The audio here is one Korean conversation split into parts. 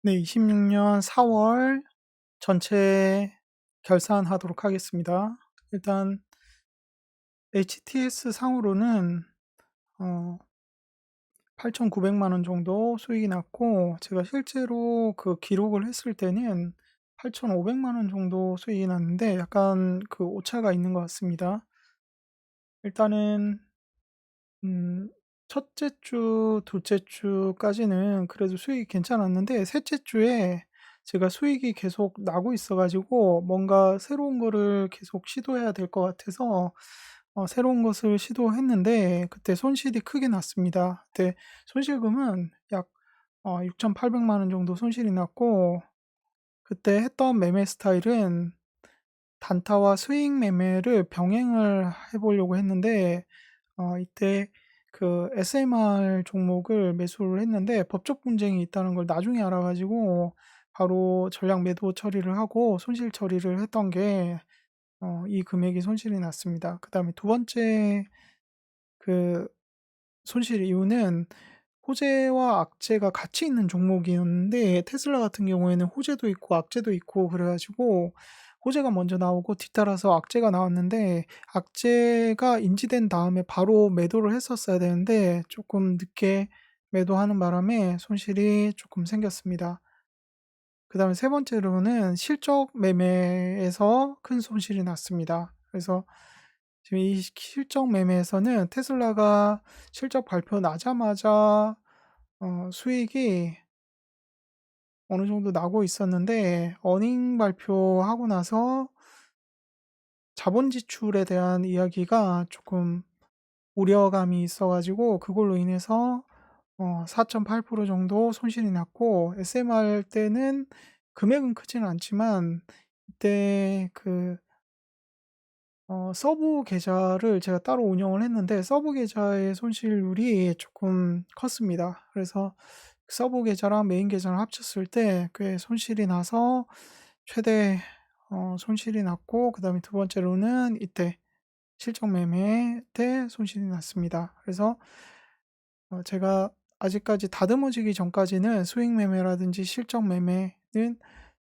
네, 26년 4월 전체 결산하도록 하겠습니다. 일단 HTS 상으로는 8,900만 원 정도 수익이 났고, 제가 실제로 그 기록을 했을 때는 8,500만 원 정도 수익이 났는데 약간 그 오차가 있는 것 같습니다. 일단은 음 첫째 주, 둘째 주까지는 그래도 수익이 괜찮았는데 셋째 주에 제가 수익이 계속 나고 있어 가지고 뭔가 새로운 거를 계속 시도해야 될 것 같아서 새로운 것을 시도했는데 그때 손실이 크게 났습니다. 그때 손실금은 약 6,800만 원 정도 손실이 났고, 그때 했던 매매 스타일은 단타와 스윙 매매를 병행을 해 보려고 했는데 이때 그 SMR 종목을 매수를 했는데 법적 분쟁이 있다는 걸 나중에 알아 가지고 바로 전량 매도 처리를 하고 손실 처리를 했던 게 이 금액이 손실이 났습니다. 그다음에 두 번째 그 손실 이유는 호재와 악재가 같이 있는 종목이었는데, 테슬라 같은 경우에는 호재도 있고 악재도 있고 그래 가지고 호재가 먼저 나오고 뒤따라서 악재가 나왔는데, 악재가 인지된 다음에 바로 매도를 했었어야 되는데 조금 늦게 매도하는 바람에 손실이 조금 생겼습니다. 그다음에 세 번째로는 실적 매매에서 큰 손실이 났습니다. 그래서 지금 이 실적 매매에서는 테슬라가 실적 발표 나자마자 수익이 어느 정도 나고 있었는데, 어닝 발표하고 나서 자본 지출에 대한 이야기가 조금 우려감이 있어 가지고 그걸로 인해서 4.8% 정도 손실이 났고, SMR 때는 금액은 크지는 않지만 이때 그 서브 계좌를 제가 따로 운영을 했는데 서브 계좌의 손실률이 조금 컸습니다. 그래서 서브 계좌랑 메인 계좌를 합쳤을 때 꽤 손실이 나서 최대 손실이 났고, 그다음에 두 번째로는 이때 실적 매매 때 손실이 났습니다. 그래서 제가 아직까지 다듬어지기 전까지는 수익 매매라든지 실적 매매는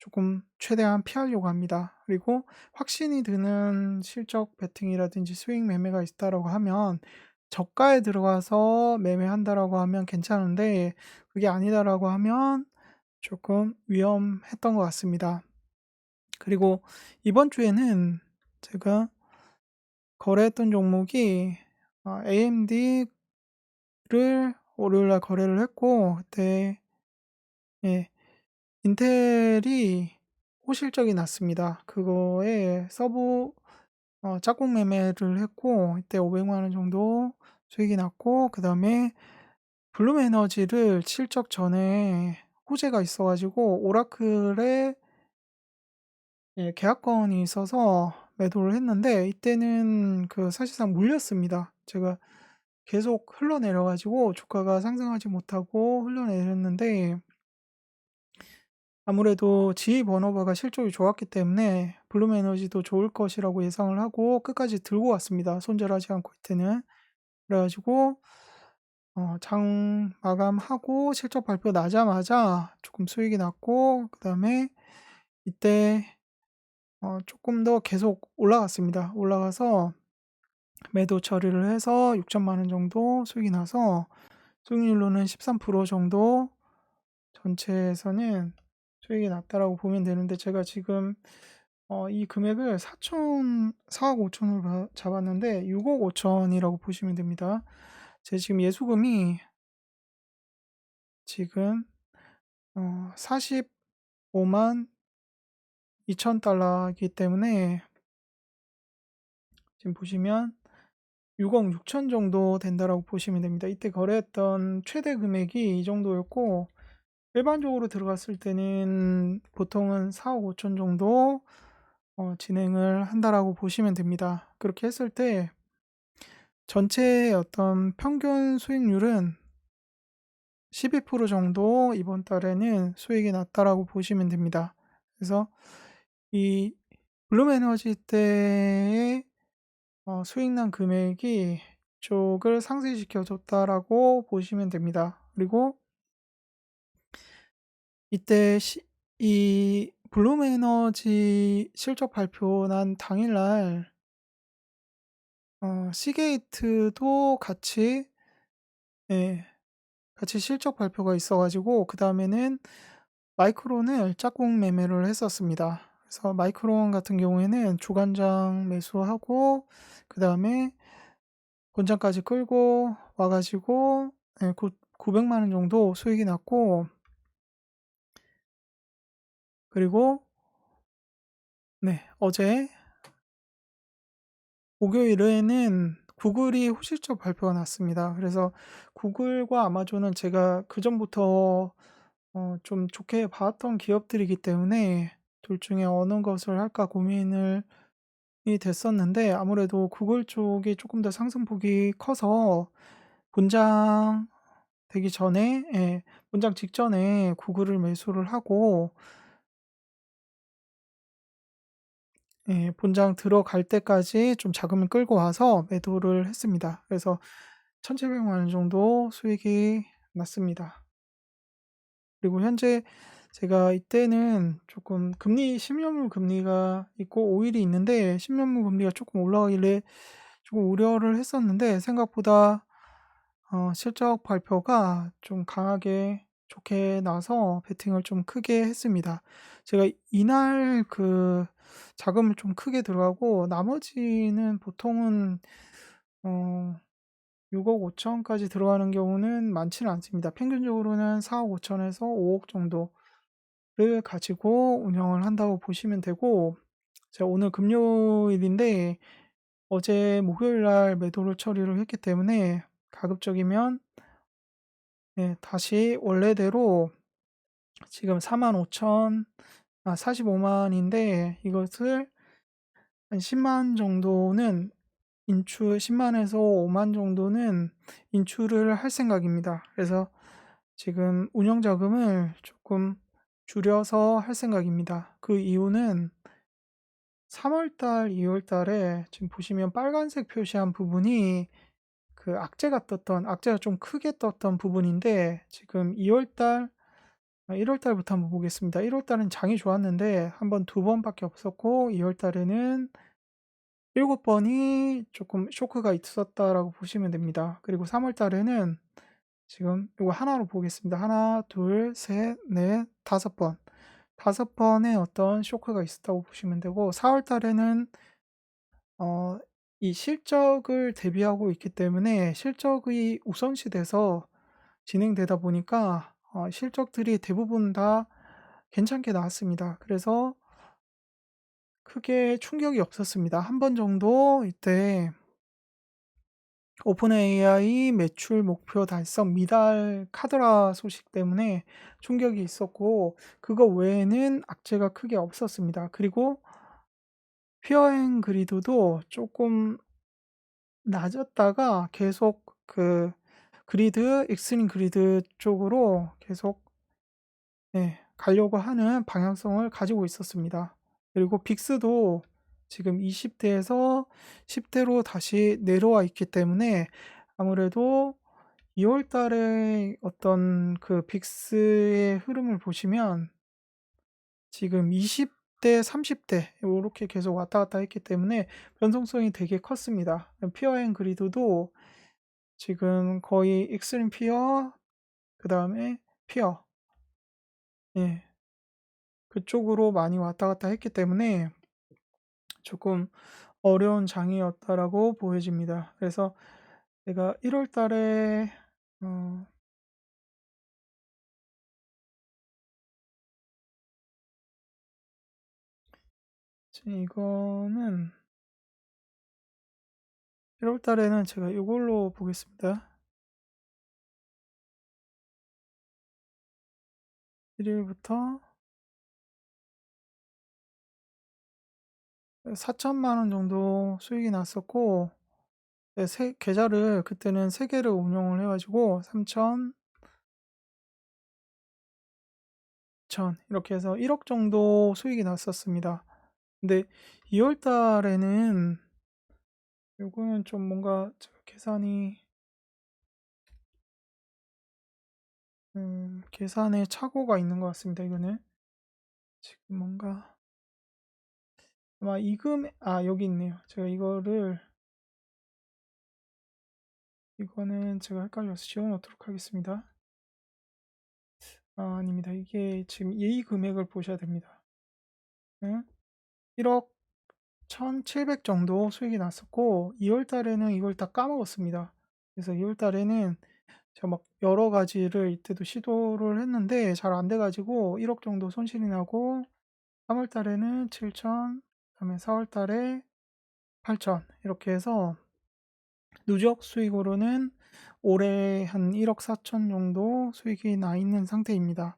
조금 최대한 피하려고 합니다. 그리고 확신이 드는 실적 베팅이라든지 수익 매매가 있다라고 하면, 저가에 들어가서 매매한다라고 하면 괜찮은데 그게 아니다라고 하면 조금 위험했던 것 같습니다. 그리고 이번 주에는 제가 거래했던 종목이 AMD를 월요일 날 거래를 했고, 그때 예, 인텔이 호실적이 났습니다. 그거에 서브 짝꿍 매매를 했고 이때 500만 원 정도 수익이 났고, 그다음에 블룸에너지를 실적 전에 호재가 있어 가지고 오라클에 계약건이 있어서 매도를 했는데 이때는 그 사실상 물렸습니다. 제가 계속 흘러내려 가지고 주가가 상승하지 못하고 흘러내렸는데, 아무래도 지휘 번호바가 실적이 좋았기 때문에 블룸에너지도 좋을 것이라고 예상을 하고 끝까지 들고 왔습니다, 손절하지 않고 이때는. 그래 가지고 장 마감하고 실적 발표 나자마자 조금 수익이 났고, 그다음에 이때 쪼끔 더 계속 올라갔습니다. 올라가서 매도 처리를 해서 6천만 원 정도 수익이 나서 수익률로는 13% 정도 전체에서는 수익이 났다라고 보면 되는데, 제가 지금 이 금액을 4억 5천 으로 잡았는데 6억 5천이라고 보시면 됩니다. 제 지금 예수금이 지금 45만 2천 달러이기 때문에 지금 보시면 6억 6천 정도 된다라고 보시면 됩니다. 이때 거래했던 최대 금액이 이 정도였고, 일반적으로 들어갔을 때는 보통은 4억 5천 정도 진행을 한다라고 보시면 됩니다. 그렇게 했을 때 전체의 어떤 평균 수익률은 12% 정도 이번 달에는 수익이 났다라고 보시면 됩니다. 그래서 이 블룸에너지 때의 수익 난 금액이 이쪽을 상쇄시켜 줬다라고 보시면 됩니다. 그리고 이때 이 블룸에너지 실적 발표 난 당일날 시게이트도 같이, 예, 같이 실적 발표가 있어 가지고 그다음에는 마이크론을 짝꿍 매매를 했었습니다. 그래서 마이크론 같은 경우에는 주간장 매수하고 그다음에 본장까지 끌고 와 가지고, 예, 900만 원 정도 수익이 났고, 그리고 네, 어제 목요일에는 구글이 호실적 발표가 났습니다. 그래서 구글과 아마존은 제가 그전부터 좀 좋게 봤던 기업들이기 때문에 둘 중에 어느 것을 할까 고민을 이 됐었는데, 아무래도 구글 쪽이 조금 더 상승폭이 커서 본장 되기 전에, 예, 본장 직전에 구글을 매수를 하고, 예, 본장 들어갈 때까지 좀 자금을 끌고 와서 매도를 했습니다. 그래서 1,700만 원 정도 수익이 났습니다. 그리고 현재 제가 이때는 조금 금리 10년물 금리가 있고 5일이 있는데, 10년물 금리가 조금 올라가길래 조금 우려를 했었는데, 생각보다 실적 발표가 좀 강하게 좋게 나서 베팅을 좀 크게 했습니다. 제가 이날 자금을 좀 크게 들어가고, 나머지는 보통은 어 6억 5천까지 들어가는 경우는 많지는 않습니다. 평균적으로는 4억 5천에서 5억 정도를 가지고 운영을 한다고 보시면 되고, 제가 오늘 금요일인데 어제 목요일 날 매도를 처리를 했기 때문에 가급적이면, 예, 다시 원래대로 지금 45만인데, 이것을 한 10만 정도는 10만에서 5만 정도는 인출을 할 생각입니다. 그래서 지금 운영 자금을 조금 줄여서 할 생각입니다. 그 이유는 3월 달, 2월 달에 지금 보시면 빨간색 표시한 부분이 악재가 좀 크게 떴던 부분인데, 지금 2월 달, 1월 달부터 한번 보겠습니다. 1월 달은 장이 좋았는데 한 번, 두 번밖에 없었고, 2월 달에는 7번이 조금 쇼크가 있었다라고 보시면 됩니다. 그리고 3월 달에는 지금 이거 하나로 보겠습니다. 하나, 둘, 셋, 넷, 5번. 5번의 어떤 쇼크가 있었다고 보시면 되고, 4월 달에는 어, 이 실적을 대비하고 있기 때문에 실적이 우선시 돼서 진행되다 보니까 실적들이 대부분 다 괜찮게 나왔습니다. 그래서 크게 충격이 없었습니다. 한 번 정도 이때 오픈 AI 매출 목표 달성 미달 카더라 소식 때문에 충격이 있었고, 그거 외에는 악재가 크게 없었습니다. 그리고 피어 앤 그리드도 조금 낮았다가 계속 익스트림 그리드 쪽으로 계속, 네, 가려고 하는 방향성을 가지고 있었습니다. 그리고 빅스도 지금 20대에서 10대로 다시 내려와 있기 때문에, 아무래도 2월 달에 어떤 빅스의 흐름을 보시면 지금 20대, 30대 요렇게 계속 왔다 갔다 했기 때문에 변동성이 되게 컸습니다. 피어 앤 그리드도 지금 거의 익스트림 피어, 그다음에 피어, 예, 그쪽으로 많이 왔다 갔다 했기 때문에 조금 어려운 장이었다라고 보여집니다. 그래서 제가 1월 달에 어 지금 이거는 1월 달에는 제가 이걸로 보겠습니다. 1일부터 4천만 원 정도 수익이 났었고, 네, 계좌를 그때는 3개를 운영을 해 가지고 3천, 2천 이렇게 해서 1억 정도 수익이 났었습니다. 근데 2월 달에는 요거는 좀 뭔가 제가 계산이, 계산에 착오가 있는 것 같습니다, 이거는. 지금 뭔가 아마 여기 있네요. 제가 이거는 제가 헷갈려서 지워 놓도록 하겠습니다. 아닙니다. 이게 지금 이 금액을 보셔야 됩니다. 네? 1억 1,700 정도 수익이 났었고 2월 달에는 이걸 다 까먹었습니다. 그래서 2월 달에는 제가 막 여러 가지를 이때도 시도를 했는데 잘 안 돼 가지고 1억 정도 손실이 나고 3월 달에는 7,000, 그다음에 4월 달에 8,000 이렇게 해서 누적 수익으로는 올해 한 1억 4천 정도 수익이 나 있는 상태입니다.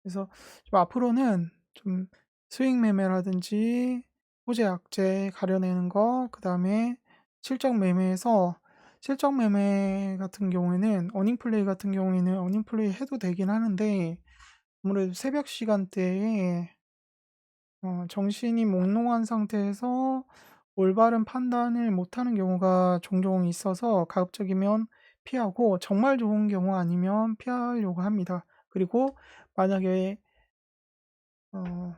그래서 좀 앞으로는 좀 수익 매매라든지 호재 악재 가려내는 거, 그다음에 실적 매매에서 실적 매매 같은 경우에는 어닝 플레이 같은 경우에는 어닝 플레이 해도 되긴 하는데 아무래도 새벽 시간대에 정신이 몽롱한 상태에서 올바른 판단을 못하는 경우가 종종 있어서 가급적이면 피하고 정말 좋은 경우 아니면 피하려고 합니다. 그리고 만약에 어,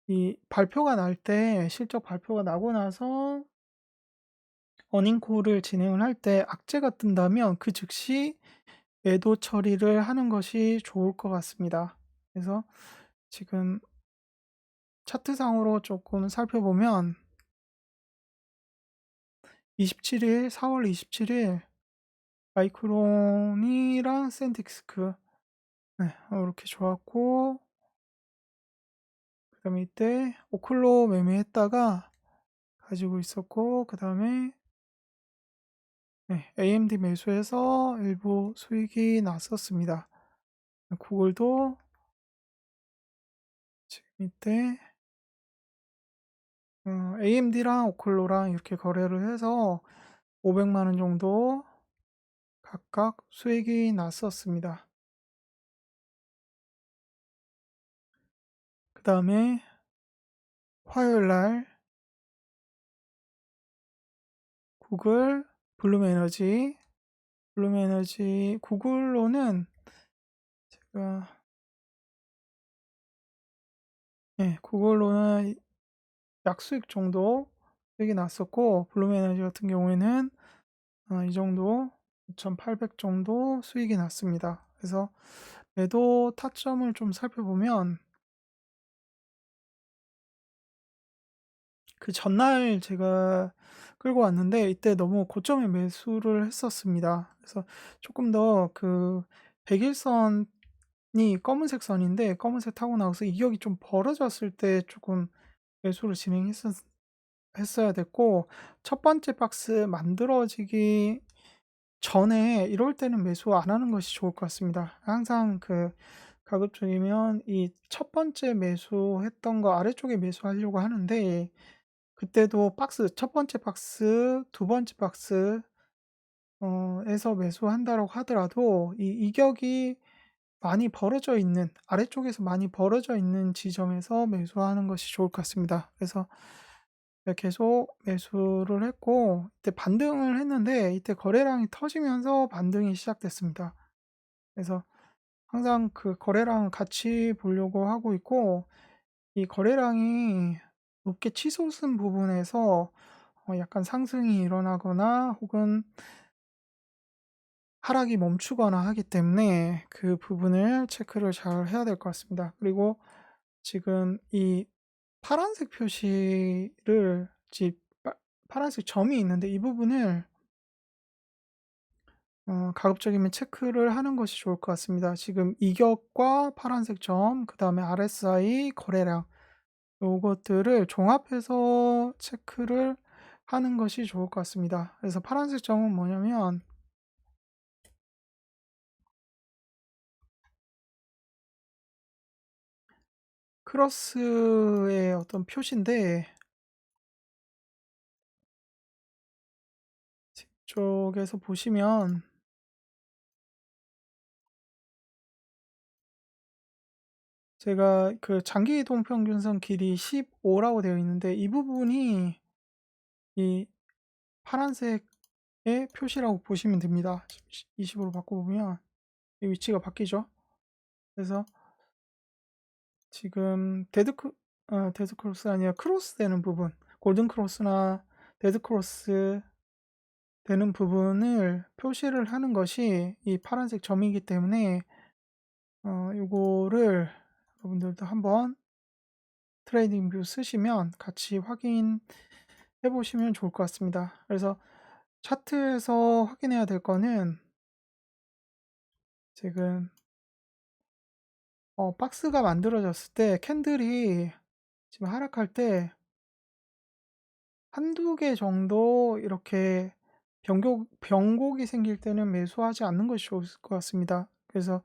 이 발표가 날 때 실적 발표가 나고 나서 어닝콜을 진행을 할 때 악재가 뜬다면 그 즉시 매도 처리를 하는 것이 좋을 것 같습니다. 그래서 지금 차트상으로 조금 살펴보면 27일, 4월 27일 마이크론이랑 샌딕스크 네, 이렇게 좋았고 그다음에 이때 오클로 매매했다가 가지고 있었고 그다음에 네, AMD 매수해서 일부 수익이 났었습니다. 구글도 지금 이때 AMD랑 오클로랑 이렇게 거래를 해서 500만 원 정도 각각 수익이 났었습니다. 그 다음에 화요일 날 구글, 블룸에너지, 구글로는 제가 구글로는 약수익 정도 수익이 났었고 블룸에너지 같은 경우에는 이 정도 2,800 정도 수익이 났습니다. 그래서 매도 타점을 좀 살펴보면 그 전날 제가 끌고 왔는데 이때 너무 고점에 매수를 했었습니다. 그래서 조금 더 그 100일선이 검은색 선인데 검은색 타고 나서 이격이 좀 벌어졌을 때 조금 매수를 했어야 됐고 첫 번째 박스 만들어지기 전에 이럴 때는 매수 안 하는 것이 좋을 것 같습니다. 항상 가급적이면 이 첫 번째 매수했던 거 아래쪽에 매수하려고 하는데 그때도 첫 번째 박스, 두 번째 박스 에서 매수한다고 하더라도 이 이격이 많이 벌어져 있는 아래쪽에서 많이 벌어져 있는 지점에서 매수하는 것이 좋을 것 같습니다. 그래서 계속 매수를 했고 이때 반등을 했는데 이때 거래량이 터지면서 반등이 시작됐습니다. 그래서 항상 그 거래량을 같이 보려고 하고 있고 이 거래량이 높게 치솟은 부분에서 약간 상승이 일어나거나 혹은 하락이 멈추거나 하기 때문에 그 부분을 체크를 잘 해야 될 것 같습니다. 그리고 지금 이 파란색 표시를 파란색 점이 있는데 이 부분을 가급적이면 체크를 하는 것이 좋을 것 같습니다. 지금 이격과 파란색 점, 그 다음에 RSI 거래량 요것들을 종합해서 체크를 하는 것이 좋을 것 같습니다. 그래서 파란색 점은 뭐냐면 크로스의 어떤 표시인데 뒤쪽에서 보시면 제가 그 장기 이동 평균선 길이 15라고 되어 있는데 이 부분이 이 파란색의 표시라고 보시면 됩니다. 20으로 바꿔보면 이 위치가 바뀌죠. 그래서 지금 데드 크로스 아니라 크로스 되는 부분, 골든 크로스나 데드 크로스 되는 부분을 표시를 하는 것이 이 파란색 점이기 때문에 요거를 여러분들도 한번 트레이딩 뷰 쓰시면 같이 확인해 보시면 좋을 것 같습니다. 그래서 차트에서 확인해야 될 거는 지금 박스가 만들어졌을 때 캔들이 지금 하락할 때 한두 개 정도 이렇게 변곡이 생길 때는 매수하지 않는 것이 좋을 것 같습니다. 그래서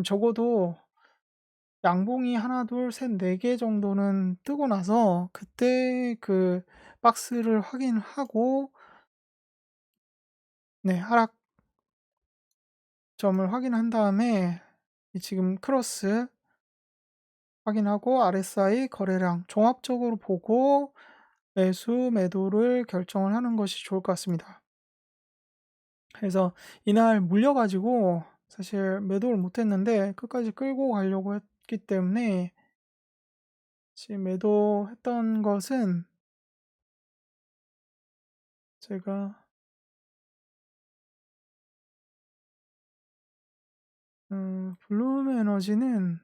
적어도 양봉이 하나, 둘, 셋, 네 개 정도는 뜨고 나서 그때 그 박스를 확인하고 네, 하락점을 확인한 다음에 지금 크로스 확인하고 RSI 거래량 종합적으로 보고 매수, 매도를 결정을 하는 것이 좋을 것 같습니다. 그래서 이날 물려 가지고 사실 매도를 못 했는데 끝까지 끌고 가려고 했기 때문에 지금 매도했던 것은 제가 블룸 에너지는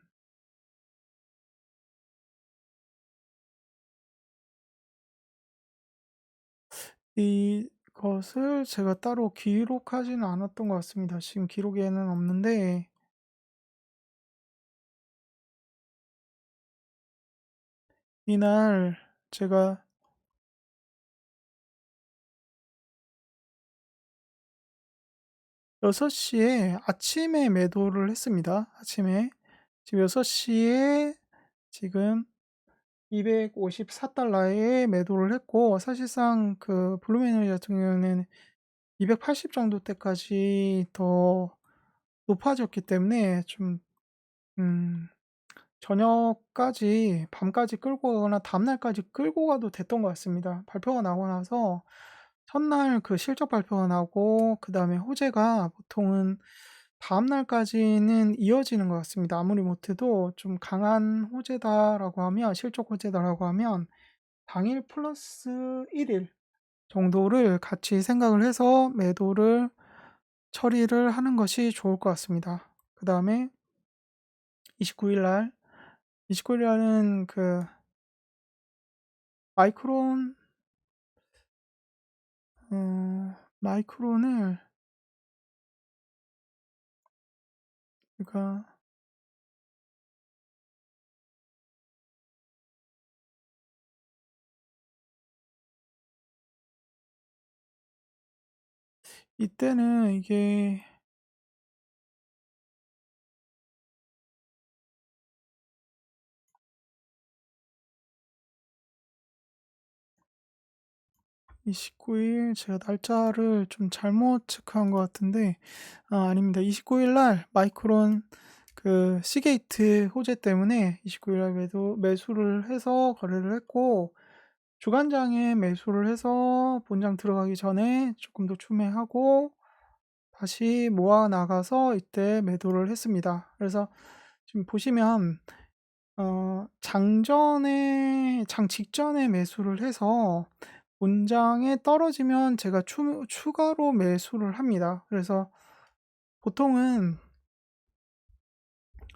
이것을 제가 따로 기록하지는 않았던 것 같습니다. 지금 기록에는 없는데 이날 제가 6시에 아침에 매도를 했습니다. 아침에 지금 6시에 지금 254달러에 매도를 했고 사실상 그 블룸 에너지 같은 경우에는 280 정도 때까지 더 높아졌기 때문에 좀 음 저녁까지 밤까지 끌고 가거나 다음날까지 끌고 가도 됐던 것 같습니다. 발표가 나고 나서 첫날 그 실적 발표가 나고 그다음에 호재가 보통은 다음날까지는 이어지는 것 같습니다. 아무리 못해도 좀 강한 호재다라고 하면 실적 호재다라고 하면 당일 플러스 1일 정도를 같이 생각을 해서 매도를 처리를 하는 것이 좋을 것 같습니다. 그다음에 29일 날 29일 날은 그 마이크론 마이크론을 제가 이때는 이게 29일 제가 날짜를 좀 잘못 체크한 것 같은데 아닙니다. 29일 날 마이크론 그 시게이트 호재 때문에 29일 날 매수를 해서 거래를 했고 주간장에 매수를 해서 본장 들어가기 전에 조금 더 추매하고 다시 모아 나가서 이때 매도를 했습니다. 그래서 지금 보시면 장 직전에 매수를 해서 본장에 떨어지면 제가 추가로 매수를 합니다. 그래서 보통은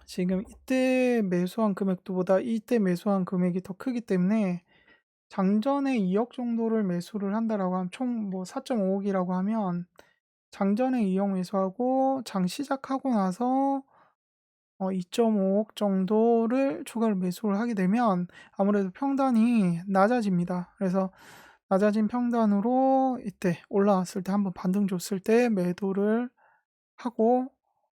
지금 이때 매수한 금액보다 이때 매수한 금액이 더 크기 때문에 장전에 2억 정도를 매수를 한다라고 하면 총 뭐 4.5억이라고 하면 장전에 2억 매수하고 장 시작하고 나서 2.5억 정도를 추가로 매수를 하게 되면 아무래도 평단이 낮아집니다. 그래서 낮아진 평단으로 이때 올라왔을 때 한번 반등 줬을 때 매도를 하고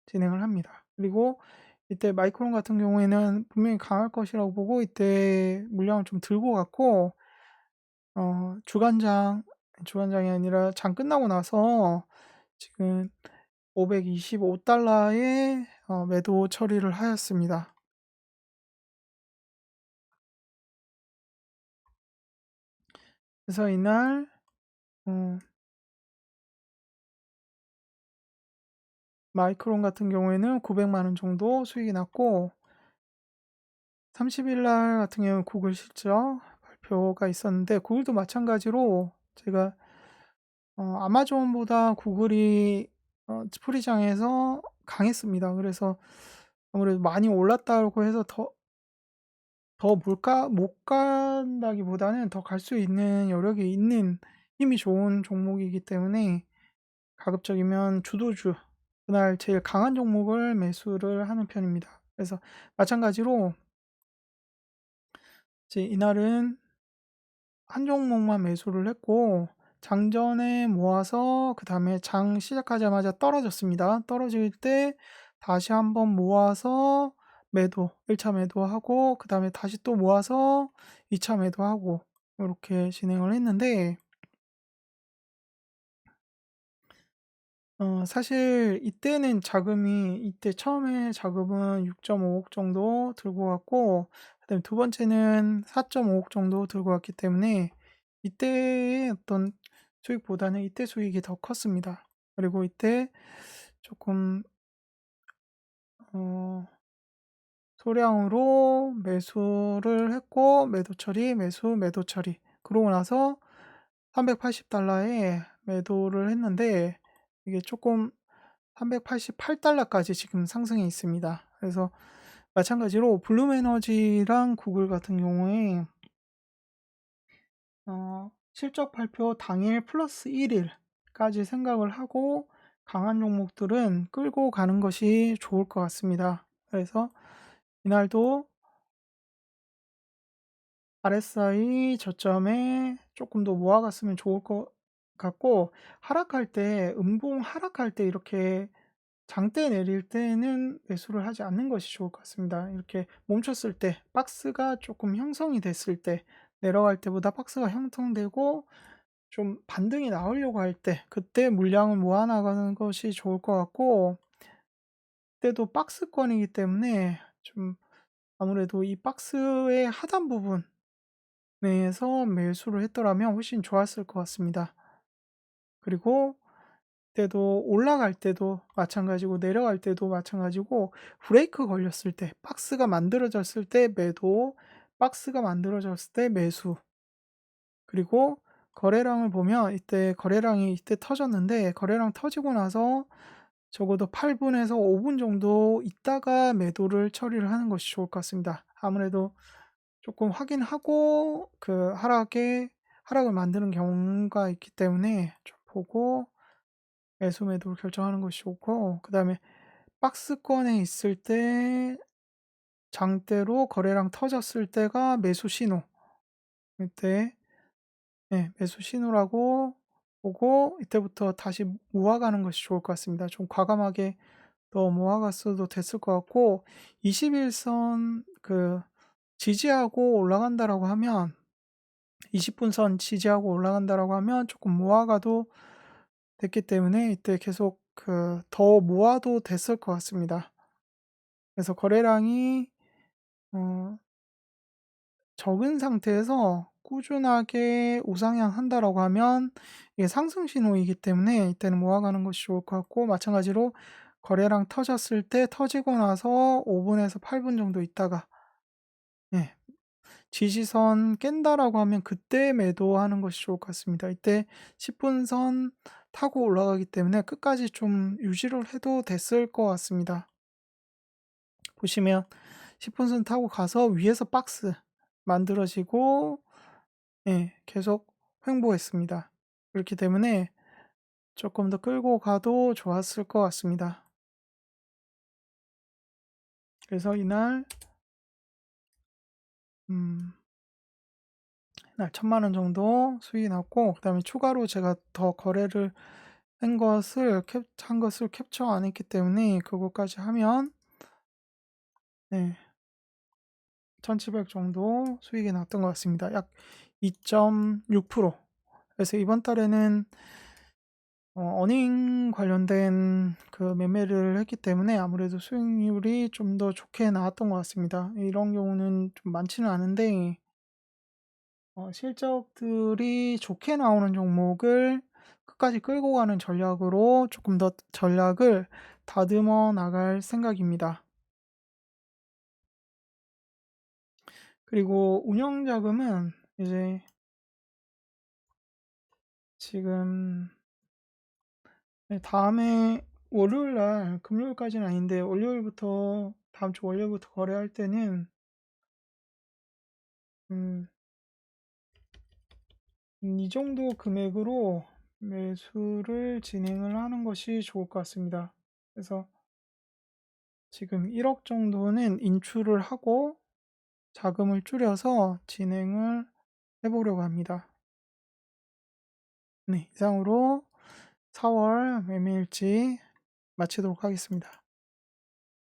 진행을 합니다. 그리고 이때 마이크론 같은 경우에는 분명히 강할 것이라고 보고 이때 물량을 좀 들고 갔고 주간장이 아니라 장 끝나고 나서 지금 525달러에 매도 처리를 하였습니다. 그래서 이날 어 마이크론 같은 경우에는 900만 원 정도 수익이 났고, 30일 날 같은 경우는 구글 실적 발표가 있었는데, 구글도 마찬가지로 제가 아마존보다 구글이 스프리장에서 강했습니다. 그래서 아무래도 많이 올랐다고 해서 더 물가 못 간다기보다는 더 갈 수 있는 여력이 있는 힘이 좋은 종목이기 때문에 가급적이면 주도주, 그날 제일 강한 종목을 매수를 하는 편입니다. 그래서 마찬가지로 이제 이날은 한 종목만 매수를 했고, 장전에 모아서 그 다음에 장 시작하자마자 떨어졌습니다. 떨어질 때 다시 한번 모아서 매도, 1차 매도하고, 그 다음에 다시 또 모아서 2차 매도하고, 이렇게 진행을 했는데, 사실 이때 처음에 자금은 6.5억 정도 들고 왔고, 그다음에 두 번째는 4.5억 정도 들고 왔기 때문에 이때의 어떤 수익보다는 이때 수익이 더 컸습니다. 그리고 이때 조금 어 소량으로 매수를 했고, 매도 처리, 매도 처리. 그러고 나서 380달러에 매도를 했는데, 이게 조금 388달러까지 지금 상승해 있습니다. 그래서 마찬가지로 블룸에너지랑 구글 같은 경우에 실적 발표 당일 플러스 1일까지 생각을 하고 강한 종목들은 끌고 가는 것이 좋을 것 같습니다. 그래서 이날도 RSI 저점에 조금 더 모아갔으면 좋을 것 같고, 음봉 하락할 때 이렇게 장대 내릴 때는 매수를 하지 않는 것이 좋을 것 같습니다. 이렇게 멈췄을 때, 박스가 조금 형성이 됐을 때, 내려갈 때보다 박스가 형성되고 좀 반등이 나오려고 할 때, 그때 물량을 모아 나가는 것이 좋을 것 같고, 그때도 박스권이기 때문에 좀 아무래도 이 박스의 하단 부분에서 매수를 했더라면 훨씬 좋았을 것 같습니다. 그리고 때도 올라갈 때도 마찬가지고 내려갈 때도 마찬가지고, 브레이크 걸렸을 때, 박스가 만들어졌을 때 매도, 박스가 만들어졌을 때 매수. 그리고 거래량을 보면 이때 거래량이 이때 터졌는데, 거래량 터지고 나서 적어도 8분에서 5분 정도 있다가 매도를 처리를 하는 것이 좋을 것 같습니다. 아무래도 조금 확인하고 하락을 만드는 경우가 있기 때문에 좀 보고 매수 매도를 결정하는 것이 좋고, 그다음에 박스권에 있을 때 장대로 거래량 터졌을 때가 매수 신호. 이때 매수 신호라고 보고 이때부터 다시 모아가는 것이 좋을 것 같습니다. 좀 과감하게 더 모아갔어도 됐을 것 같고, 21선 지지하고 올라간다라고 하면 20분선 지지하고 올라간다라고 하면 조금 모아가도 됐기 때문에 이때 계속 더 모아도 됐을 것 같습니다. 그래서 거래량이 어 적은 상태에서 꾸준하게 우상향 한다라고 하면 이게 상승 신호이기 때문에 이때는 모아가는 것이 좋을 것 같고, 마찬가지로 거래량 터졌을 때 터지고 나서 5분에서 8분 정도 있다가 예 지지선 깬다라고 하면 그때 매도하는 것이 좋을 것 같습니다. 이때 10분선 타고 올라가기 때문에 끝까지 좀 유지를 해도 됐을 것 같습니다. 보시면 10분선 타고 가서 위에서 박스 만들어지고 계속 횡보했습니다. 그렇기 때문에 조금 더 끌고 가도 좋았을 것 같습니다. 그래서 음 이날 1,000만 원 정도 수익이 났고, 그다음에 추가로 제가 더 거래를 한 것을 캡처 안 했기 때문에 그것까지 하면 1,700 정도 수익이 났던 것 같습니다. 약 2.6%. 그래서 이번 달에는 어닝 관련된 매매를 했기 때문에 아무래도 수익률이 좀 더 좋게 나왔던 것 같습니다. 이런 경우는 좀 많지는 않은데, 실적들이 좋게 나오는 종목을 끝까지 끌고 가는 전략으로 조금 더 전략을 다듬어 나갈 생각입니다. 그리고 운영 자금은 이제 지금 다음에 월요일 날, 금요일까지는 아닌데 월요일부터, 다음 주 월요일부터 거래할 때는 음, 이 정도 금액으로 매수를 진행을 하는 것이 좋을 것 같습니다. 그래서 지금 1억 정도는 인출을 하고 자금을 줄여서 진행을 해보려고 합니다. 네, 이상으로 4월 매매일지 마치도록 하겠습니다.